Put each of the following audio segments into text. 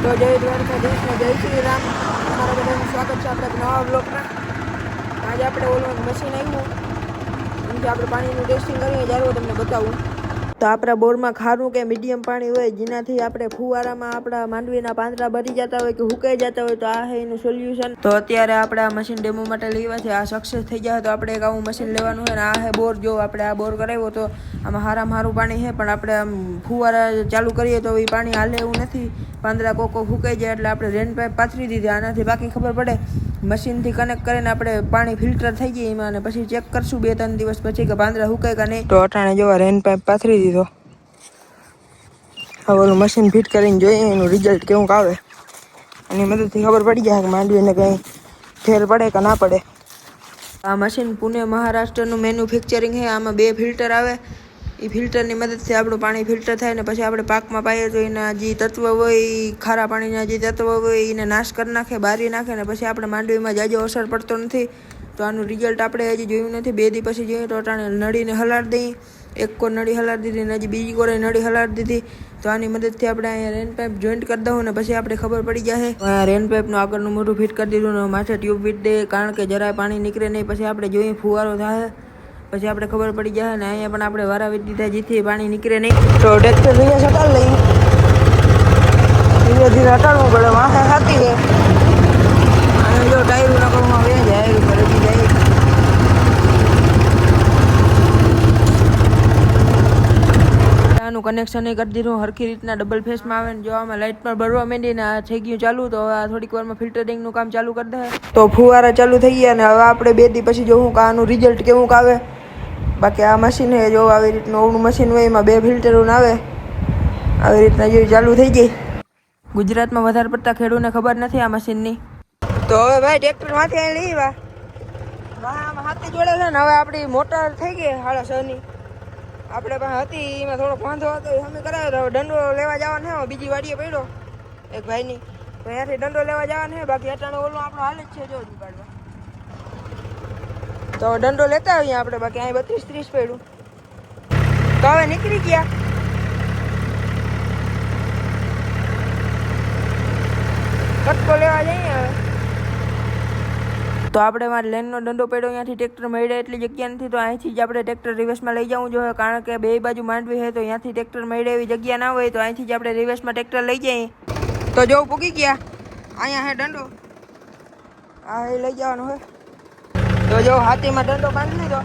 તો જય દ્વારકાધીશ ને જય શ્રી રામ. તમારા બધાનું સ્વાગત છે આપણા નવા બ્લોગમાં. આજે આપણે ઓલું મશીન આવ્યું એનાથી આપણે પાણીનું ટેસ્ટિંગ કરીએ જ્યારે તમને બતાવું. તો આપણા બોરમાં ખારું કે મીડિયમ પાણી હોય જેનાથી આપણે ફુવારામાં આપણા માંડવીના પાંદડા ભરી જતા હોય કે હુકાઈ જતા હોય તો આ છે એનું સોલ્યુશન. તો અત્યારે આપણે આ મશીન ડેમો માટે લેવા છે. આ સક્સેસ થઈ જાય તો આપણે એક આવું મશીન લેવાનું હોય ને આ છે બોર. જો આપણે આ બોર કરાવ્યો તો આમાં સારામાં સારું પાણી છે, પણ આપણે આમ ફુવારા ચાલુ કરીએ તો એ પાણી હાલે એવું નથી. પાંદડા કોકો ફૂકાઈ જાય એટલે આપણે રેન પાઇપ પાથરી દીધી. આનાથી બાકી ખબર પડે મશીનથી કનેક્ટ કરીને આપણે પાણી ફિલ્ટર થઈ જાય એમાં, અને પછી ચેક કરશું 2-3 દિવસ પછી કે પાંદડા હુકાય કે નહીં. તો અટાણે જોવા રેન પાઇપ પાથરી દીધો. હવે ઓલું મશીન ફિટ કરીને જોઈએ એનું રિઝલ્ટ કેવું આવે. એની મદદથી ખબર પડી જાય કે માંડવીને કંઈ ફેર પડે કે ના પડે. આ મશીન પુણે મહારાષ્ટ્રનું મેન્યુફેક્ચરિંગ છે. આમાં 2 ફિલ્ટર આવે. એ ફિલ્ટરની મદદથી આપણું પાણી ફિલ્ટર થાય ને પછી આપણે પાકમાં પાઈએ તો એના જે તત્વ હોય એ ખારા પાણીના જે તત્વ હોય એને નાશ કરી નાખે, બારી નાખે ને પછી આપણે માંડવીમાં જાજો અસર પડતો નથી. તો આનું રિઝલ્ટ આપણે હજી જોયું નથી. 2 દી પછી જોઈએ તો અટાણે નળીને હલાડી દઈએ. એક કોર નળી હલાડી દીધી ને હજી બીજી કોરે નળી હલાડી દીધી. તો આની મદદથી આપણે અહીંયા રેન પાઇપ જોઈન્ટ કરી દઉં ને પછી આપણે ખબર પડી જાય. અહીંયા રેન પાઇપનું આગળનું મોઢું ફિટ કરી દીધું ને માથે ટ્યુબ ફિટ દે, કારણ કે જરાય પાણી નીકળે નહીં. પછી આપણે જોઈએ ફુવારો થાય પછી આપણે ખબર પડી જાય. ને અહીંયા પણ આપણે વારા વીટી દીધા જેથી પાણી નીકળે નહીં. તો ટ્રેક્ટર ધીરે હટાડી લઈએ. ધીરે ધીરે હટાડવું પડે, માથે ખાતી છે અને જો ટાયરું નાખવામાં આવે જાય ફરજી જાય. આનું કનેક્શન એ કરી દીધું હરખી રીતના ડબલ ફેસમાં આવે ને જો આમાં લાઇટ પર બળવા માંડીને આ થઈ ગયું ચાલુ. તો આ થોડીક વારમાં ફિલ્ટરિંગનું કામ ચાલુ કરી દે. તો ફુવારા ચાલુ થઈ ગયા ને હવે આપણે 2 દી પછી જોવું કે આનું રિઝલ્ટ કેવું આવે. બાકી આ મશીન છે જો આવી રીતનું ઓવનું મશીન હોય એમાં 2 ફિલ્ટરો આવે. આવી રીતના જો ચાલુ થઈ જાય. ગુજરાતમાં વધારે પડતા ખેડૂતને ખબર નથી આ મશીનની. તો હવે ભાઈ ટ્રેક્ટર માંથી અહીં લઈ વા આમાં હાથી જોડે છે ને. હવે આપણી મોટર થઈ ગઈ 6:30ની. આપણે પાસે હતી એમાં થોડોક વાંધો હતો એ અમે કરાવ્યો. હવે દંડો લેવા જવાનો છે. બીજી વાડીએ પડ્યો એક ભાઈની, તો અહીંયાથી દંડો લેવા જવાનો છે. બાકી અટાણે ઓલું આપણો હાલ જ છે જો કાઢવા. તો દંડો લેતા આવીએ આપણે. બાકી અહીં 32-30 પડ્યું. તો હવે નીકળી ગયા. કટકો લેવા જઈએ હવે. તો આપણે મારે લેનનો દંડો પડ્યો અહીંયાથી ટ્રેક્ટર મળે એટલી જગ્યા નથી. તો અહીંથી જ આપણે ટ્રેક્ટર રિવર્સમાં લઈ જવું જોઈએ, કારણ કે 2 બાજુ માંડવી છે તો અહીંયાથી ટ્રેક્ટર મળે એવી જગ્યા ના હોય. તો અહીંથી જ આપણે રિવર્સમાં ટ્રેક્ટર લઈ જઈએ. તો જો પૂગી ગયા. અહીંયા હે દંડો, આ એ લઈ જવાનો હોય. તો જો હાથીમાં દંડો બાંધી લીધો.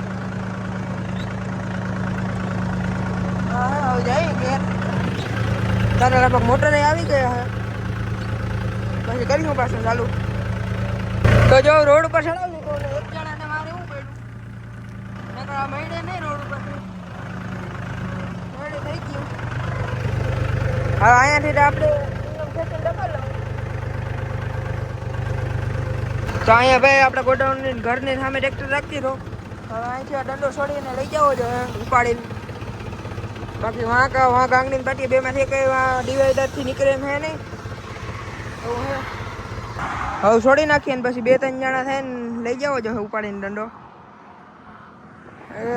હા હવે જાય ઘેર. તારે લગભગ મોટરે આવી ગયા હે. પછી કર્યું પાછું ચાલુ. તો જો રોડ ઉપર ચડાવી લીધો ને એક જણાને મારે એવું પડ્યું નકર આ મહિને નહીં રોડ ઉપર રેડી થઈ ગયું. હવે અહીંયાથી આપણે તો અહીંયા ભાઈ આપણે ગોડાઉનની ઘરની સામે ટ્રેક્ટર રાખતી રહો. હવે અહીંથી આ દંડો છોડીને લઈ જાવો જોઈએ ઉપાડીને. બાકી વાંક આંગળીની પાટી 2માંથી કંઈ ડિવાઈડરથી નીકળે એમ હે નહીં. એવું હે. હવે છોડી નાખીએ ને પછી 2-3 જણા થાય ને લઈ જાવો જો ઉપાડીને દંડો.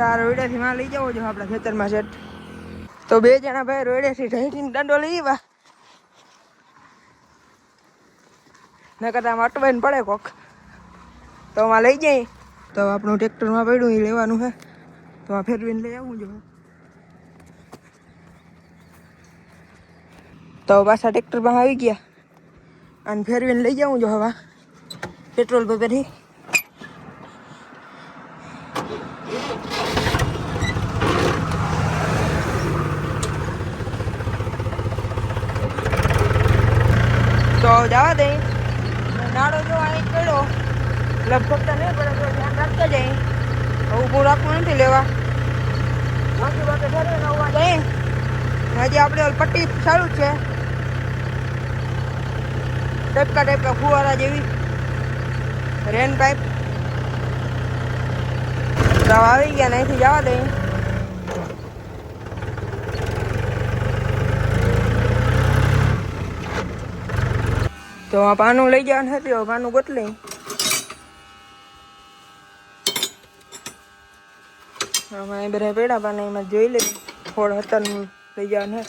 આ રોયડાથી માં લઈ જાવો જો આપણા ખેતરમાં સેટ. તો 2 જણા ભાઈ રોયડાથી ઢહીને દંડો લઈ આવ્યા. નકર આમ અટવાઈને પડે કોક તો આમાં લઈ જાય. તો આપણું ટ્રેક્ટરમાં પડ્યું એ લેવાનું છે. તો આ ફેરવીને લઈ આવવું જોઈએ. તો પાછા ટ્રેક્ટરમાં આવી ગયા અને ફેરવીને લઈ જાઉં જો હવા પેટ્રોલ પંપેથી. તો જવા દઈ. નાડો જો અહીં પડ્યો લગભગ તો નહીં પડે તો ધ્યાન રાખતા જાય. ઊભું રાખવું નથી લેવા. બાકી ફેરવીને આવવા જાય. હજી આપણે પટ્ટી ચાલુ જ છે ટાઈપકા ફુવારા જેવી રેન પાઇપ. તો આવી ગયા ને અહીંથી જવા દઈએ. તો આ પાનું લઈ જવાનું હતું. પાનું ગોતલી અમે બધા પેડા પાને એમાં જોઈ લે. ફોડ હતા લઈ જવાનું હે.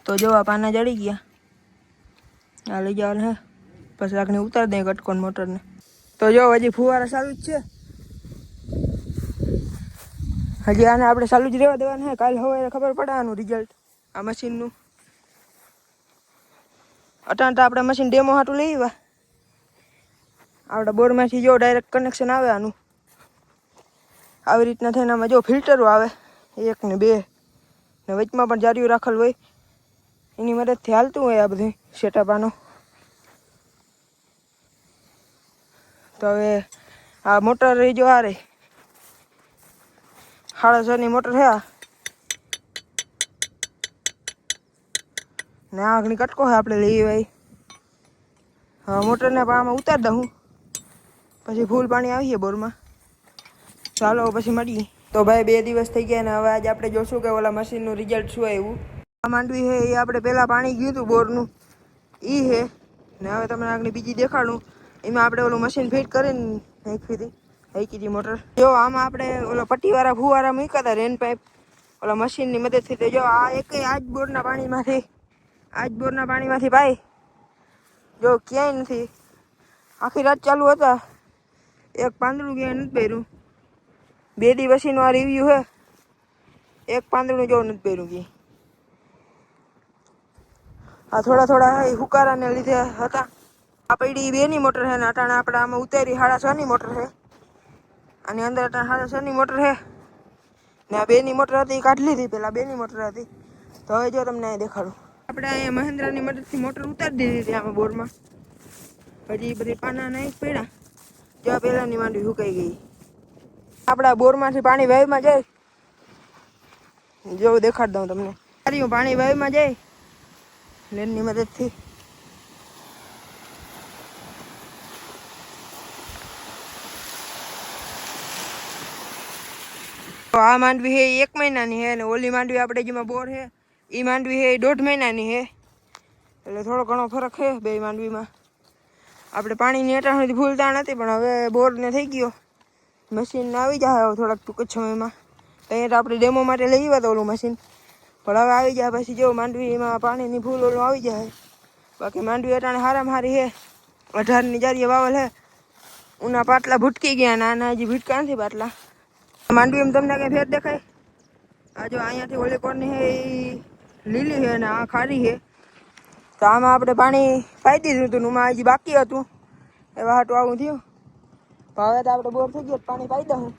તો જો આ પાના જડી ગયા, આ લઈ જવાનું હે, પછી રાખને ઉતાર દે કટકોન મોટરને. તો જો હજી ફુવારા ચાલુ જ છે, હજી આને આપણે ચાલુ જ રહેવા દેવાનું હે. કાલ સવારે ખબર પડે આનું રિઝલ્ટ આ મશીનનું. અટાણ તો આપણે મશીન ડેમો હાટું લઈ આવ્યા. આપણા બોરમાંથી જો ડાયરેક્ટ કનેક્શન આવે આનું, આવી રીતના થઈને આમાં જો ફિલ્ટરો આવે 1 ને 2 ને વચમાં પણ જારીઓ રાખેલ હોય, એની મદદથી હાલતું હોય આ બધું સેટઅપ આનો. તો હવે આ મોટર રહી જો આ રહી 6.5 મોટર છે આ, ને આ ઘણી કટકો છે આપણે લઈ ભાઈ. હા મોટરને પણ આમાં ઉતાર દઉં, પછી ફૂલ પાણી આવીએ બોરમાં. ચાલો પછી મળીએ. તો ભાઈ 2 દિવસ થઈ ગયા ને હવે આજે આપણે જોશું કે ઓલા મશીનનું રિઝલ્ટ શું આવ્યું. આ માંડવી છે એ આપણે પહેલાં પાણી ગયું હતું બોરનું એ છે ને હવે તમને આગળ બીજી દેખાડું. એમાં આપણે ઓલું મશીન ફિટ કરીને નાખી હતી મોટર. જો આમાં આપણે ઓલા પટ્ટીવાળા ફુવારા મૂક્યા હતા રેન પાઇપ ઓલા મશીનની મદદથી. તો જો આ એક આ જ બોરના પાણીમાંથી ભાઈ જો ક્યાંય નથી, આખી રાત ચાલુ હતા, એક પાંદડું ક્યાંય નથી પહેર્યું. 2 દિવસનો આ રિવ્યુ છે, એક પાંદડું જો નથી પહેર્યું ક્યાંય. આ થોડા હુકારાને લીધે હતા. આ પડી 2ની મોટર છે ને અટાણે આપણે આમાં ઉતારી 6.5ની મોટર છે. આની અંદર અટાણે 6.5ની મોટર છે ને આ 2ની મોટર હતી એ કાઢી લીધી, પેલા 2ની મોટર હતી. તો હવે જો તમને અહીં દેખાડું, આપણે અહીંયા મહેન્દ્રાની મદદથી મોટર ઉતારી દીધી હતી આમાં બોરમાં. હજી બધી પાના નહીં પડ્યા, જો પહેલાંની માંડવી સુકાઈ ગઈ. આપણા બોરમાંથી પાણી વાયુમાં જાય, જો દેખાડ દઉં તમને. પાણી વાયુમાં જાય લેનની મદદથી. આ માંડવી છે 1 મહિનાની છે, અને ઓલી માંડવી આપણે જેમાં બોર છે એ માંડવી છે 1.5 મહિનાની છે. એટલે થોડો ઘણો ફરક છે બે માંડવીમાં. આપણે પાણીની અટાણ સુધી ફૂલ તાણ હતી, પણ હવે બોરને થઈ ગયો, મશીન આવી જાય થોડાક ટૂંક જ સમયમાં. અહીંયા તો આપણે ડેમો માટે લઈ આવ્યા તો ઓલું મશીન, પણ હવે આવી જાય પછી જો માંડવીમાં પાણીની ફૂલ ઓલું આવી જાય. બાકી માંડવી અટાણે હારામાં હારી છે, 18ની જારીએ વાવલ છે. ઉના પાટલા ભૂટકી ગયા, નાના હજી ભૂટકા નથી પાટલા. માંડવીમાં તમને કંઈ ફેર દેખાય? આ જો અહીંયાથી ઓલી કોરની છે એ લીલી છે ને આ ખારી છે. તો આમાં આપણે પાણી પાઈ દીધું હતું, ઉમાં હજી બાકી હતું, એવા હાટું આવું થયું. તો હવે તો આપણે બોર થઈ ગયો, પાણી પાઈ દઉં.